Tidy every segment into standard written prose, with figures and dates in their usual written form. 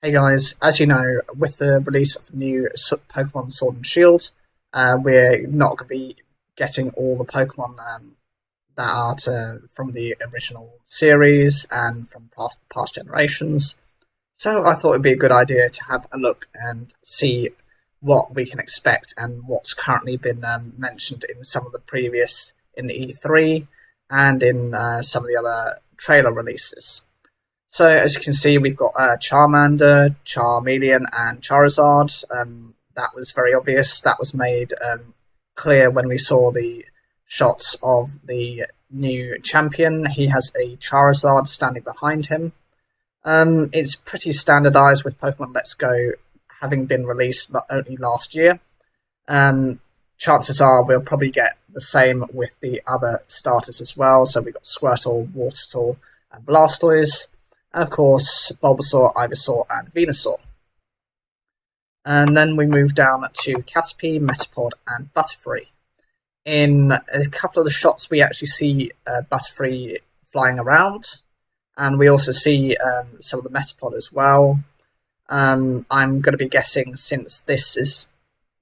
Hey guys, as you know, with the release of the new Pokemon Sword and Shield, we're not going to be getting all the Pokemon that are from the original series and from past generations. So I thought it'd be a good idea to have a look and see what we can expect and what's currently been mentioned in some of the previous in the E3 and in some of the other trailer releases. So as you can see, we've got Charmander, Charmeleon, and Charizard. That was very obvious. That was made clear when we saw the shots of the new champion. He has a Charizard standing behind him. It's pretty standardized with Pokemon Let's Go having been released only last year. Chances are we'll probably get the same with the other starters as well. So we've got Squirtle, Watertle, and Blastoise. And of course, Bulbasaur, Ivysaur, and Venusaur. And then we move down to Caterpie, Metapod, and Butterfree. In a couple of the shots, we actually see Butterfree flying around, and we also see some of the Metapod as well. I'm going to be guessing, since this is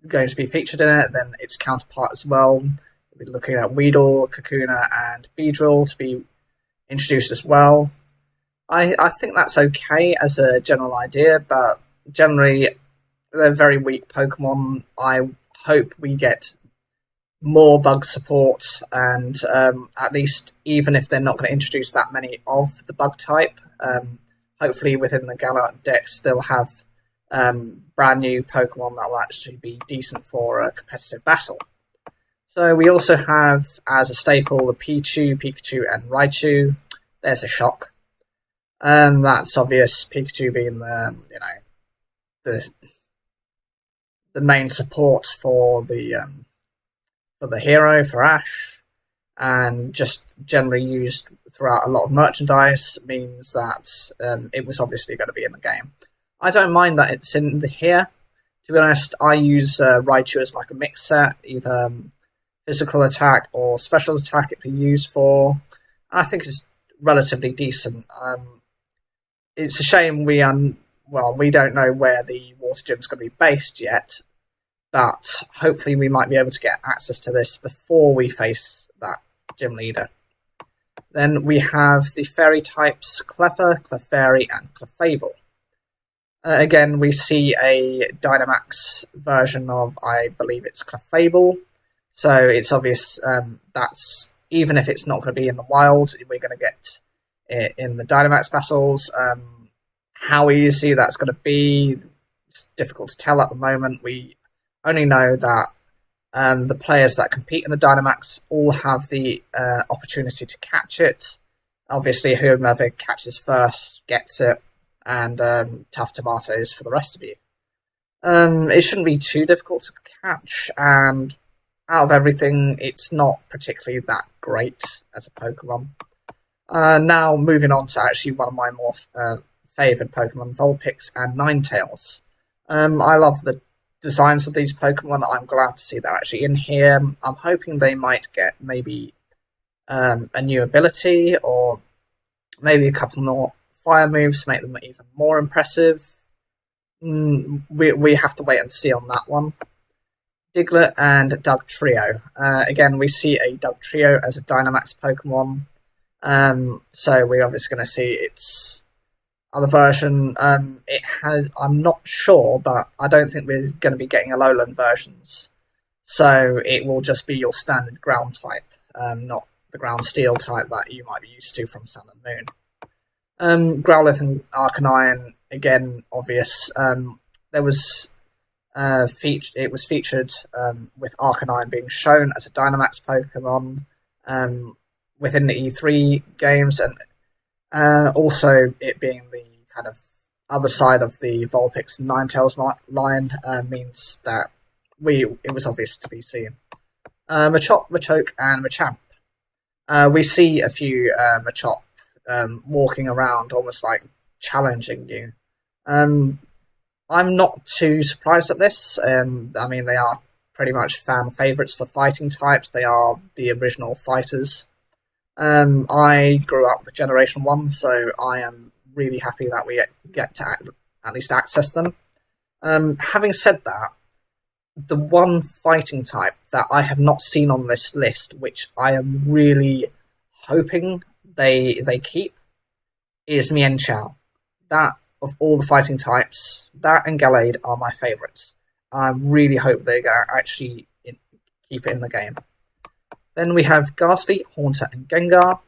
going to be featured in it, then its counterpart as well. We'll be looking at Weedle, Kakuna, and Beedrill to be introduced as well. I think that's okay as a general idea, but generally they're very weak Pokemon. I hope we get more bug support, and at least even if they're not going to introduce that many of the bug type, hopefully within the Galar decks they'll have brand new Pokemon that will actually be decent for a competitive battle. So we also have, as a staple, the Pichu, Pikachu, and Raichu. There's a shock. That's obvious. Pikachu being the main support for the hero, for Ash, and just generally used throughout a lot of merchandise, means that it was obviously going to be in the game. I don't mind that it's in here. To be honest, I use Raichu as like a mix set, either physical attack or special attack it can be used for. I think it's relatively decent. It's a shame we don't know where the water gym's going to be based yet, but hopefully we might be able to get access to this before we face that gym leader. Then we have the fairy types Cleffa, Clefairy, and Clefable. Again, we see a Dynamax version of, I believe it's Clefable, so it's obvious that's, even if it's not going to be in the wild, we're going to get in the Dynamax battles. How easy that's going to be, it's difficult to tell at the moment. We only know that the players that compete in the Dynamax all have the opportunity to catch it. Obviously, whomever catches first gets it, and tough tomatoes for the rest of you. It shouldn't be too difficult to catch, and out of everything, it's not particularly that great as a Pokemon. Now, moving on to actually one of my more favoured Pokemon, Vulpix and Ninetales. I love the designs of these Pokemon. I'm glad to see they're actually in here. I'm hoping they might get maybe a new ability, or maybe a couple more fire moves to make them even more impressive. We have to wait and see on that one. Diglett and Dugtrio. Again, we see a Dugtrio as a Dynamax Pokemon. So we're obviously going to see its other version. It has, I'm not sure, but I don't think we're going to be getting Alolan versions. So it will just be your standard ground type, not the ground steel type that you might be used to from Sun and Moon. Growlithe and Arcanine, again, obvious. There was it was featured with Arcanine being shown as a Dynamax Pokemon within the E3 games, and also it being the kind of other side of the Vulpix and Ninetales line means that it was obvious to be seen. Machop, Machoke, and Machamp. We see a few Machop walking around, almost like challenging you. I'm not too surprised at this. I mean, they are pretty much fan favourites for fighting types. They are the original fighters. I grew up with Generation 1, so I am really happy that we get to at least access them. Having said that, the one fighting type that I have not seen on this list, which I am really hoping they keep, is Mian Chao. That, of all the fighting types, that and Gallade are my favourites. I really hope they actually keep it in the game. Then we have Ghastly, Haunter, and Gengar.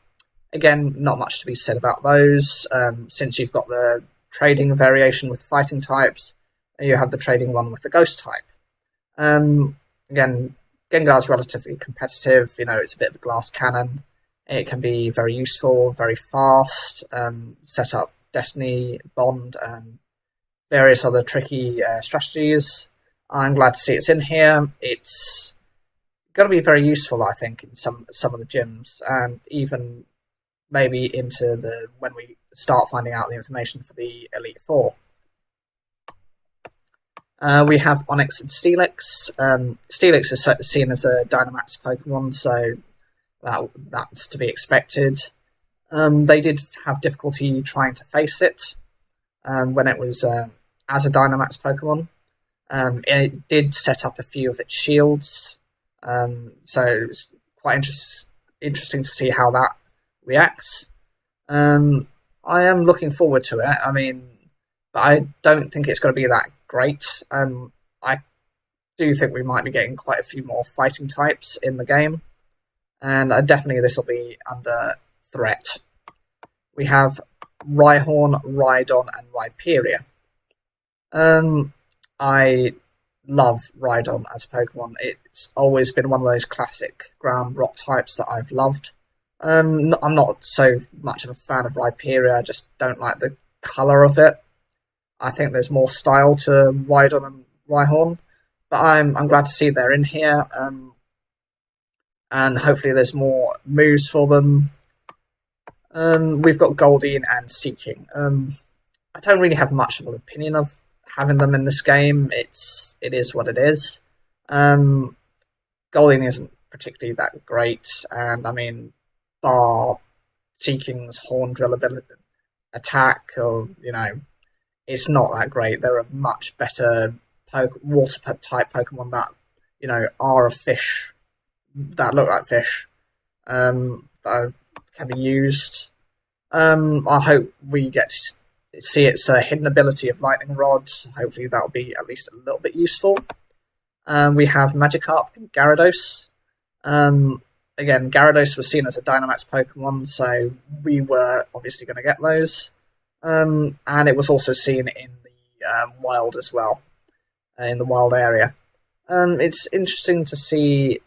Again, not much to be said about those, since you've got the trading variation with fighting types, and you have the trading one with the ghost type. Again, Gengar's relatively competitive. It's a bit of a glass cannon. It can be very useful, very fast, set up Destiny, Bond, and various other tricky strategies. I'm glad to see it's in here. It's going to be very useful, I think, in some of the gyms, and even maybe into when we start finding out the information for the Elite Four. We have Onix and Steelix. Steelix is seen as a Dynamax Pokemon, so that's to be expected. They did have difficulty trying to face it when it was as a Dynamax Pokemon. It did set up a few of its shields, so it's quite interesting to see how that reacts. I am looking forward to it. But I don't think it's going to be that great. I do think we might be getting quite a few more fighting types in the game, and definitely this will be under threat. We have Rhyhorn, Rhydon, and Rhyperior. I love Rhydon as a Pokemon. It's always been one of those classic ground rock types that I've loved. I'm not so much of a fan of Rhyperior. I just don't like the colour of it. I think there's more style to Rhydon and Rhyhorn, but I'm glad to see they're in here, and hopefully there's more moves for them. We've got Goldeen and Seeking. I don't really have much of an opinion of having them in this game. It is what it is. Goldeen isn't particularly that great, and bar Seeking's Horn Drill ability attack, or it's not that great. There are much better water type Pokemon that are a fish, that look like fish, that can be used. I hope we get to see its hidden ability of Lightning Rod. Hopefully that'll be at least a little bit useful. We have Magikarp and Gyarados. Again, Gyarados was seen as a Dynamax Pokemon, so we were obviously going to get those. And it was also seen in the wild as well, in the wild area. It's interesting to see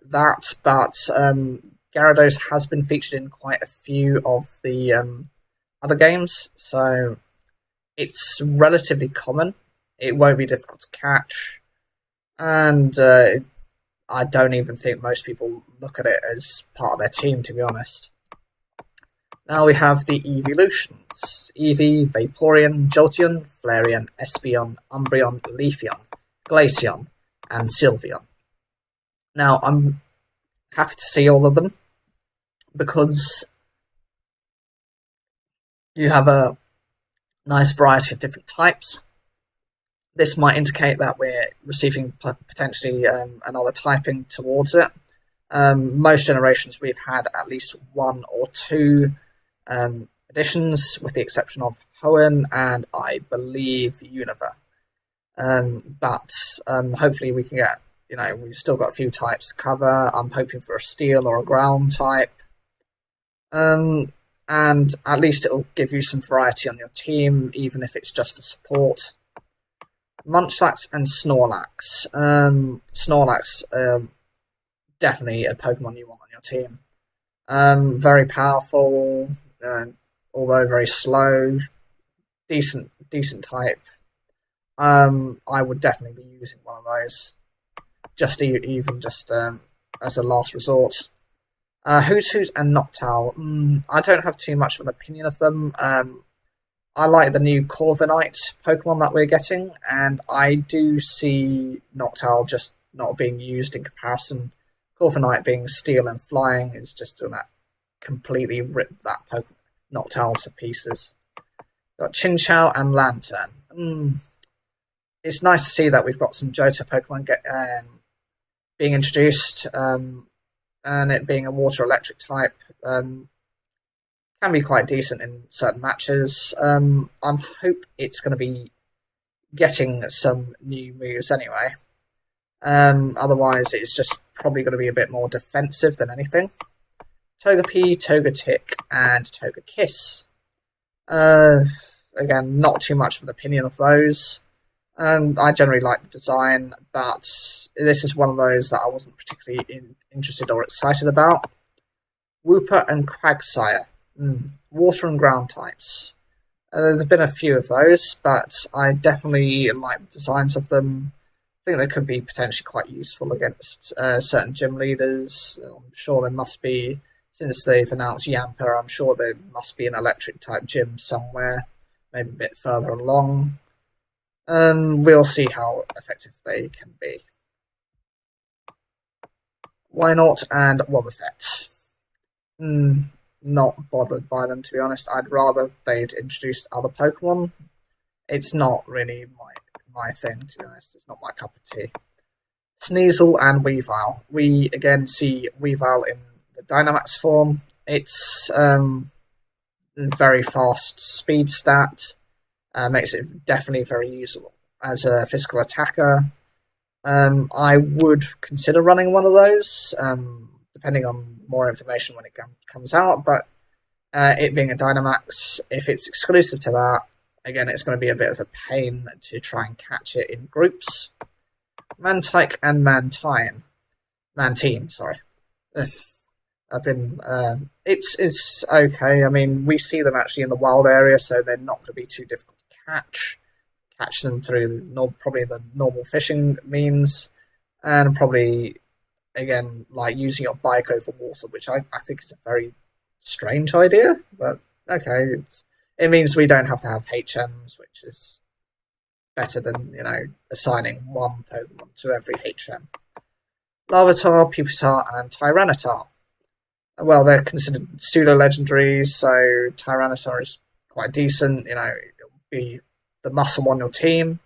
that, but Gyarados has been featured in quite a few of the other games, so it's relatively common. It won't be difficult to catch, and I don't even think most people look at it as part of their team, to be honest. Now we have the Evolutions: Eevee, Vaporeon, Jolteon, Flareon, Espeon, Umbreon, Leafeon, Glaceon, and Sylveon. Now I'm happy to see all of them, because you have a nice variety of different types. This might indicate that we're receiving potentially another typing towards it. Most generations we've had at least one or two additions, with the exception of Hoenn and I believe Unova. But hopefully we can get, we've still got a few types to cover. I'm hoping for a steel or a ground type. And at least it'll give you some variety on your team, even if it's just for support. Munchlax and Snorlax. Snorlax, definitely a Pokemon you want on your team. Very powerful, although very slow. Decent type. I would definitely be using one of those, even as a last resort. Hoothoot and Noctowl. I don't have too much of an opinion of them. I like the new Corviknight Pokemon that we're getting, and I do see Noctowl just not being used in comparison. Corviknight being steel and flying is just going to completely rip that Noctowl to pieces. Got Chinchou and Lantern. It's nice to see that we've got some Johto Pokemon being introduced, and it being a water electric type can be quite decent in certain matches. I hope it's going to be getting some new moves anyway. Otherwise, it's just probably going to be a bit more defensive than anything. Togepi, Togetic, and Togekiss. Again, not too much of an opinion of those. I generally like the design, but this is one of those that I wasn't particularly interested or excited about. Wooper and Quagsire. Water and ground types. There have been a few of those, but I definitely like the designs of them. I think they could be potentially quite useful against certain gym leaders. I'm sure there must be, since they've announced Yamper, I'm sure there must be an electric type gym somewhere, maybe a bit further along. We'll see how effective they can be. Wynaut and Wobbuffet. Not bothered by them, to be honest. I'd rather they'd introduced other Pokemon. It's not really my thing, to be honest. It's not my cup of tea. Sneasel and Weavile. We again see Weavile in the Dynamax form. It's very fast speed stat. Makes it definitely very useful as a physical attacker. I would consider running one of those, depending on more information when it comes out, but it being a Dynamax, if it's exclusive to that, again, it's going to be a bit of a pain to try and catch it in groups. Mantike and Mantine, sorry. It's okay. I mean, we see them actually in the wild area, so they're not going to be too difficult to catch. Catch them through probably the normal fishing means, and probably, again, like using your bike over water, which I think is a very strange idea, but okay, it means we don't have to have HMs, which is better than, assigning one Pokemon to every HM. Larvitar, Pupitar, and Tyranitar. Well, they're considered pseudo-legendaries, so Tyranitar is quite decent, it'll be the muscle on your team.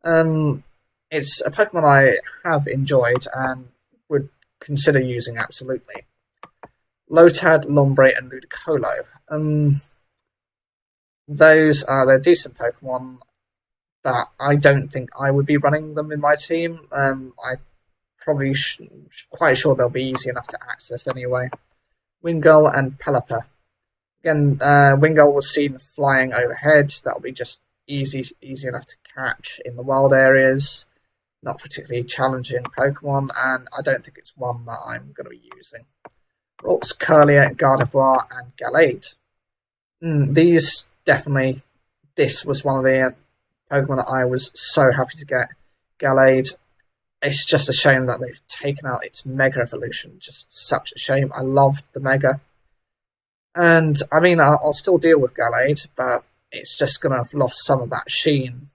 It's a Pokemon I have enjoyed and would consider using absolutely. Lotad, Lombre, and Ludicolo. They're decent Pokemon, but I don't think I would be running them in my team. I probably quite sure they'll be easy enough to access anyway. Wingull and Pelipper. Again, Wingull was seen flying overhead. That'll be just easy enough to catch in the wild areas. Not particularly challenging Pokemon, and I don't think it's one that I'm going to be using. Rocks, Curlier, Gardevoir, and Gallade. This was one of the Pokemon that I was so happy to get. Gallade. It's just a shame that they've taken out its Mega Evolution. Just such a shame. I loved the Mega. And, I mean, I'll still deal with Gallade, but it's just going to have lost some of that sheen,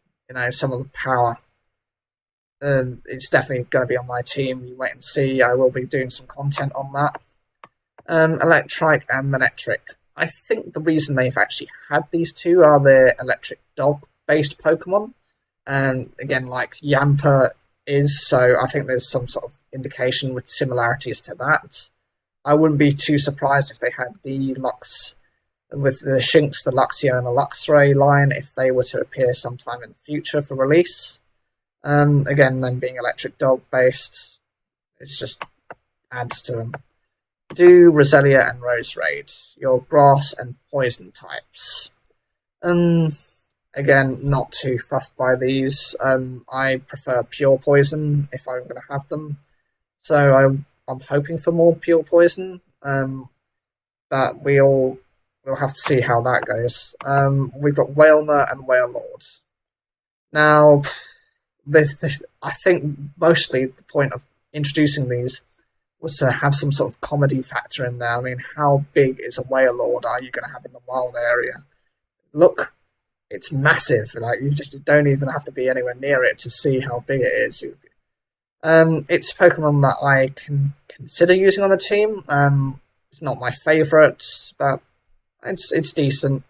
some of the power. It's definitely going to be on my team. You wait and see. I will be doing some content on that. Electrike and Manectric. I think the reason they've actually had these two are their electric dog-based Pokemon. Again, like Yamper is, so I think there's some sort of indication with similarities to that. I wouldn't be too surprised if they had the Lux, with the Shinx, the Luxio, and the Luxray line, if they were to appear sometime in the future for release. Again, them being electric dog-based, it just adds to them. Roselia, and Roserade, your grass and poison types. Again, not too fussed by these. I prefer pure poison if I'm going to have them. So I'm hoping for more pure poison. But we'll have to see how that goes. We've got Wailmer and Wailord. Now, I think mostly the point of introducing these was to have some sort of comedy factor in there. I mean, how big is a Wailord are you going to have in the wild area? Look, it's massive. Like, you don't even have to be anywhere near it to see how big it is. It's a Pokemon that I can consider using on the team. It's not my favourite, but it's decent.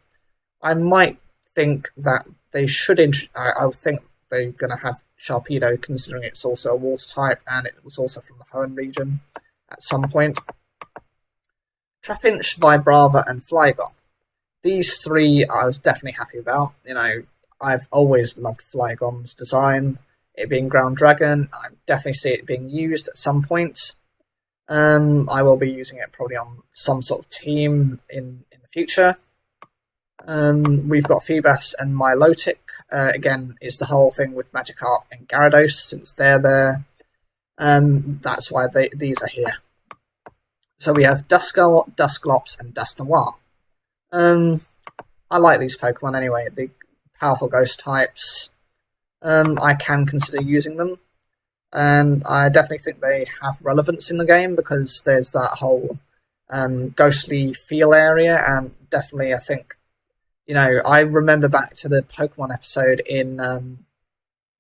I might think that they should. I would think they're going to have Sharpedo, considering it's also a water type and it was also from the Hoenn region at some point. Trapinch, Vibrava, and Flygon. These three I was definitely happy about. I've always loved Flygon's design. It being Ground Dragon, I definitely see it being used at some point. I will be using it probably on some sort of team in the future. We've got Feebas and Milotic. Again, is the whole thing with Magikarp and Gyarados, since they're there. That's why these are here. So we have Duskull, Dusklops, and Dusknoir. I like these Pokemon anyway. The powerful ghost types. I can consider using them. And I definitely think they have relevance in the game because there's that whole ghostly feel area, and definitely I think, I remember back to the Pokemon episode in, I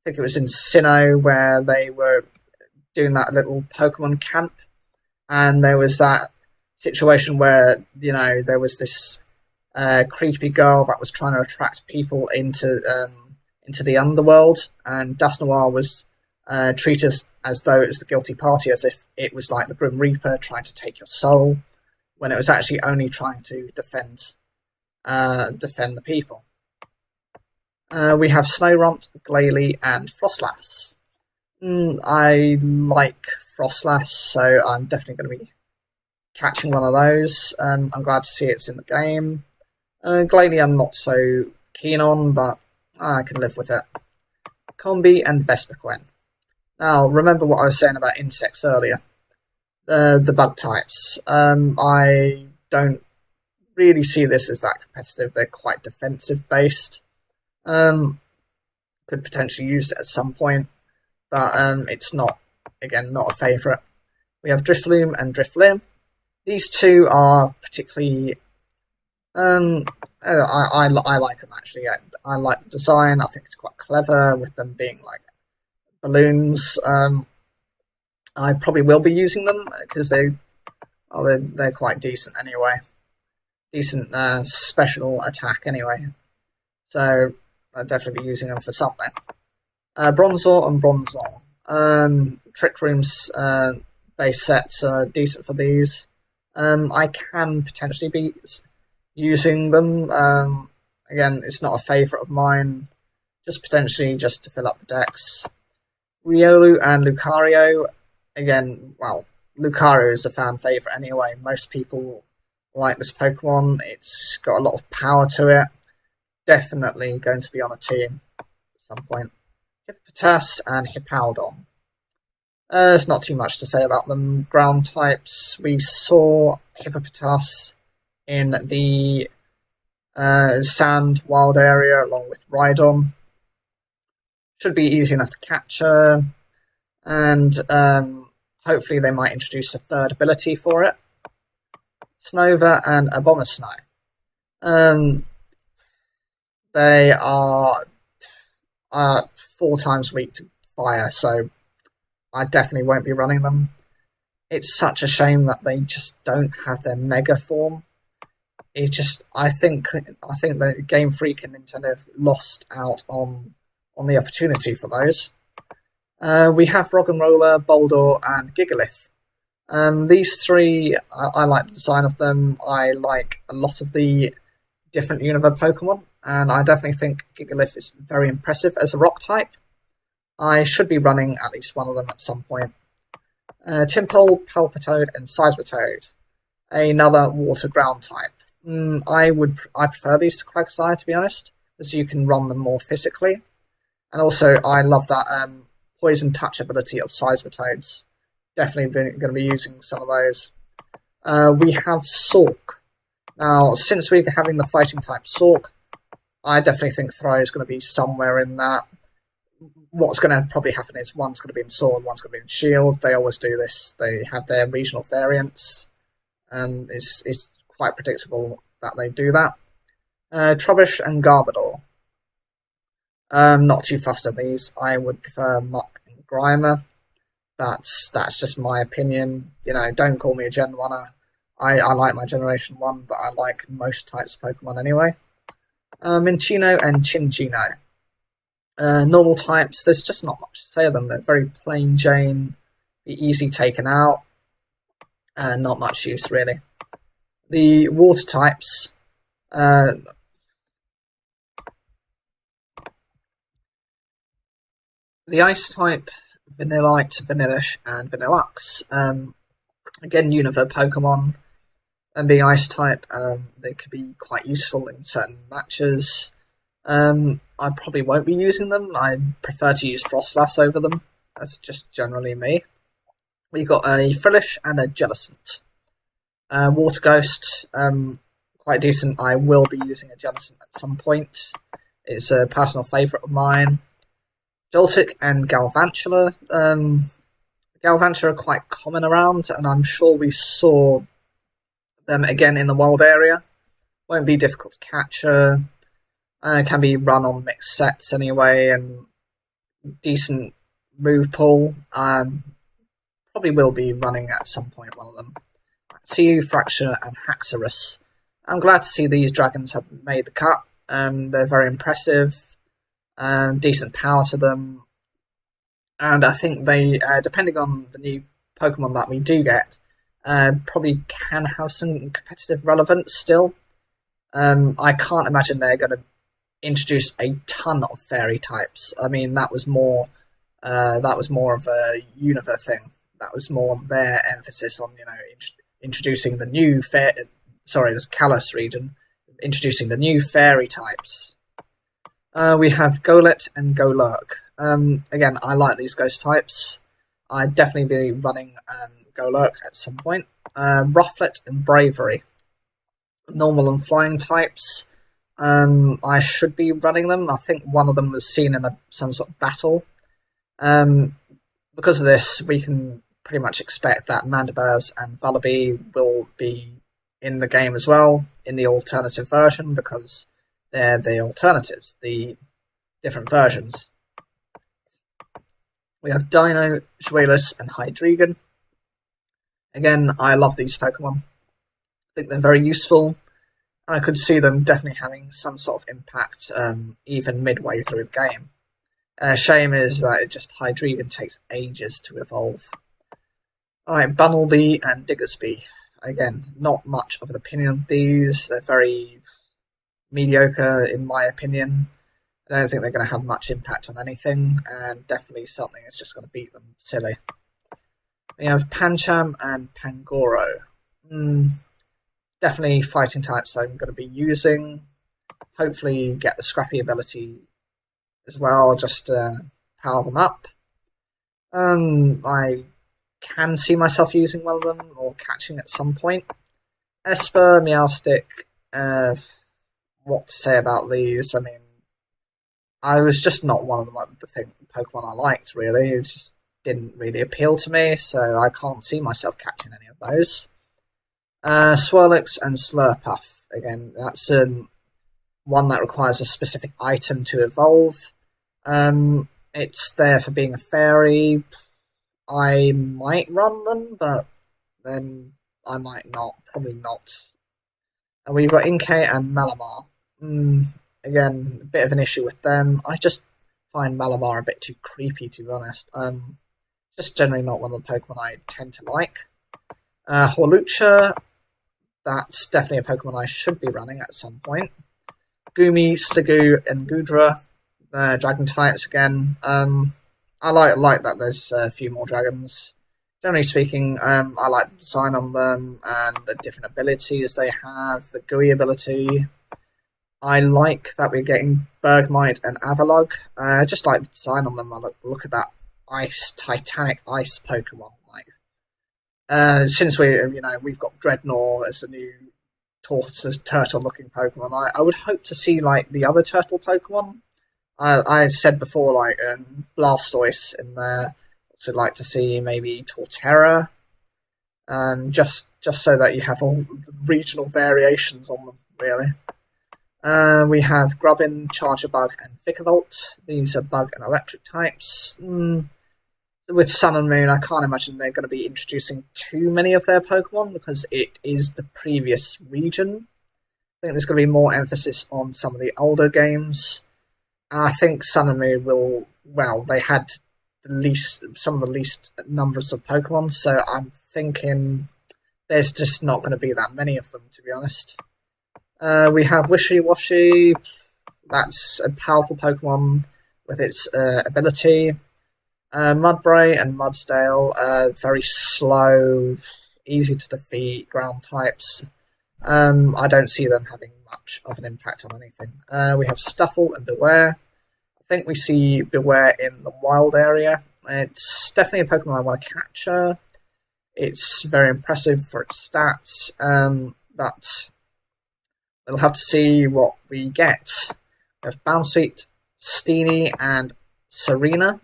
think it was in Sinnoh, where they were doing that little Pokemon camp, and there was that situation where, there was this creepy girl that was trying to attract people into the underworld, and Dusknoir was treated as though it was the guilty party, as if it was like the Grim Reaper trying to take your soul, when it was actually only trying to defend the people. We have Snorunt, Glalie, and Frostlass. I like Frostlass, so I'm definitely going to be catching one of those. I'm glad to see it's in the game. Glalie I'm not so keen on, but I can live with it. Combi and Vespiquen. Now, remember what I was saying about insects earlier. The bug types. I don't really see this as that competitive. They're quite defensive based. Could potentially use it at some point, but it's not, again, not a favourite. We have Drifloon and Drifloon. These two are particularly... I like them, actually. I like the design. I think it's quite clever with them being like balloons. I probably will be using them because they're quite decent anyway. Decent special attack anyway. So I'll definitely be using them for something. Bronzor and Bronzor. Trick Room's base sets are decent for these. I can potentially be using them. Again, it's not a favourite of mine. Just potentially just to fill up the decks. Riolu and Lucario. Again, well, Lucario is a fan favourite anyway. Most people like this Pokemon. It's got a lot of power to it. Definitely going to be on a team at some point. Hippopotas and Hippowdon. There's not too much to say about them. Ground types. We saw Hippopotas in the sand wild area along with Rhydon. Should be easy enough to capture, and hopefully they might introduce a third ability for it. Snova and Abomasnow. They are 4 times weak to fire, so I definitely won't be running them. It's such a shame that they just don't have their Mega form. It's just, I think that Game Freak and Nintendo have lost out on the opportunity for those. We have Roggenrola, Boldor, and Gigalith. These three, I like the design of them. I like a lot of the different Unova Pokemon, and I definitely think Gigalith is very impressive as a rock type. I should be running at least one of them at some point. Tympole, Palpitoad, and Seismitoad. Another water ground type. I prefer these to Quagsire, to be honest, as you can run them more physically. And also, I love that poison touch ability of Seismitoads. Definitely going to be using some of those. We have Sork. Now, since we're having the fighting type Sork, I definitely think Throw is going to be somewhere in that. What's going to probably happen is one's going to be in Sword, one's going to be in Shield. They always do this. They have their regional variants, and it's quite predictable that they do that. Trubbish and Garbodor. Not too fussed on these. I would prefer Muck and Grimer. That's just my opinion. Don't call me a Gen 1er. I like my Generation 1, but I like most types of Pokemon anyway. Minccino and Cinccino. Normal types, there's just not much to say of them. They're very plain Jane, be easy taken out, and not much use really. The water types, the ice type, Vanillite, Vanillish, and Vanillux. Again, Unova Pokemon, and being ice type, they could be quite useful in certain matches. I probably won't be using them. I prefer to use Frostlass over them. That's just generally me. We've got a Frillish and a Jellicent. Water Ghost, quite decent. I will be using a Jellicent at some point. It's a personal favourite of mine. Joltik and Galvantula. Galvantula are quite common around, and I'm sure we saw them again in the wild area. Won't be difficult to capture. Can be run on mixed sets anyway, and decent move pool. Probably will be running at some point one of them. Cu, Fracture, and Haxorus. I'm glad to see these dragons have made the cut. They're very impressive. Decent power to them. And I think they, depending on the new Pokemon that we do get, probably can have some competitive relevance still. I can't imagine they're going to introduce a ton of fairy types. I mean, that was more of a Unova thing. That was more their emphasis on, introducing the new this Kalos region, introducing the new fairy types. We have Golett and Golurk. Again, I like these ghost types. I'd definitely be running Golurk at some point. Rufflet and Bravery. Normal and flying types. I should be running them. I think one of them was seen in some sort of battle. Because of this, we can pretty much expect that Mandibuzz and Vullaby will be in the game as well, in the alternative version, because they're the alternatives, the different versions. We have Dino, Juelis, and Hydreigon. Again, I love these Pokemon. I think they're very useful. I could see them definitely having some sort of impact even midway through the game. Shame is that Hydreigon takes ages to evolve. Alright, Bunnelby and Diggersby. Again, not much of an opinion on these. They're very mediocre in my opinion. I don't think they're going to have much impact on anything, and definitely something that's just going to beat them silly. We have Pancham and Pangoro. Definitely fighting types I'm going to be using. Hopefully get the Scrappy ability as well, just to power them up. I can see myself using one of them, or catching at some point. Esper, Meowstic, what to say about these? I mean, I was just not one of the Pokemon I liked, really. It just didn't really appeal to me, so I can't see myself catching any of those. Swirlix and Slurpuff. Again, that's one that requires a specific item to evolve. It's there for being a fairy. I might run them, but then I might not. Probably not. And we've got Inkay and Malamar. Again, a bit of an issue with them. I just find Malamar a bit too creepy, to be honest. Just generally not one of the Pokemon I tend to like. Hawlucha, that's definitely a Pokemon I should be running at some point. Gumi, Sliggoo, and Goodra, dragon types again. I like that there's a few more dragons. Generally speaking, I like the design on them and the different abilities they have, the GUI ability. I like that we're getting Bergmite and Avalugg. I just like the design on them. I look at that Titanic ice Pokemon. Since we've got Dreadnought as a new turtle-looking Pokemon, I would hope to see the other turtle Pokemon. I said before, Blastoise in there. Also like to see maybe Torterra, just so that you have all the regional variations on them, really. We have Grubbin, Charjabug, and Vikavolt. These are bug and electric types. With Sun and Moon, I can't imagine they're going to be introducing too many of their Pokemon, because it is the previous region. think there's going to be more emphasis on some of the older games. And I think Sun and Moon will, well, they had some of the least numbers of Pokemon, so I'm thinking there's just not going to be that many of them, to be honest. We have Wishy-Washy. That's a powerful Pokemon with its ability. Mudbray and Mudsdale, very slow, easy to defeat ground types. I don't see them having much of an impact on anything. We have Stuffle and Beware. I think we see Beware in the wild area. It's definitely a Pokemon I want to capture. It's very impressive for its stats, but we'll have to see what we get. We have Bounsweet, Steenie, and Serena.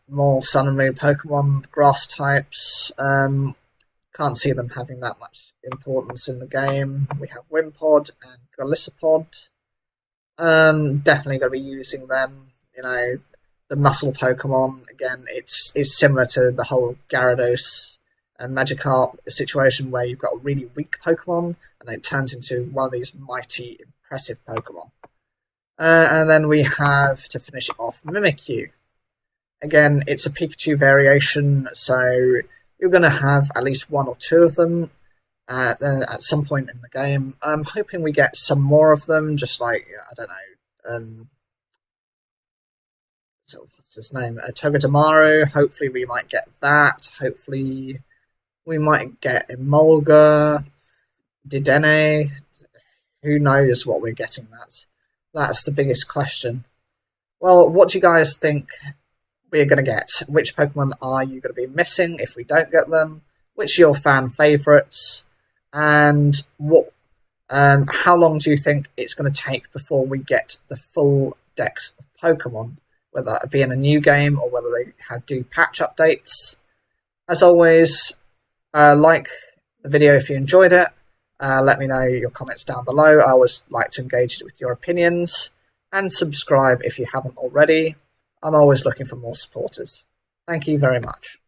More Sun and Moon Pokemon, grass types. Can't see them having that much importance in the game. We have Wimpod and Golisopod. Definitely going to be using them. The muscle Pokemon, again, it's similar to the whole Gyarados and Magikarp situation where you've got a really weak Pokemon and then it turns into one of these mighty, impressive Pokemon. And then we have, to finish it off, Mimikyu. Again, it's a Pikachu variation, so you're going to have at least one or two of them at some point in the game. I'm hoping we get some more of them, just like, I don't know, so what's his name? Togedemaru. Hopefully we might get that. Hopefully we might get Emolga, Dedenne. Who knows what we're getting? That's the biggest question. Well, what do you guys think we're going to get? Which Pokemon are you going to be missing if we don't get them? Which are your fan favourites? And how long do you think it's going to take before we get the full dex of Pokemon? Whether it be in a new game or whether they do patch updates. As always, like the video if you enjoyed it. Let me know your comments down below. I always like to engage with your opinions. And subscribe if you haven't already. I'm always looking for more supporters. Thank you very much.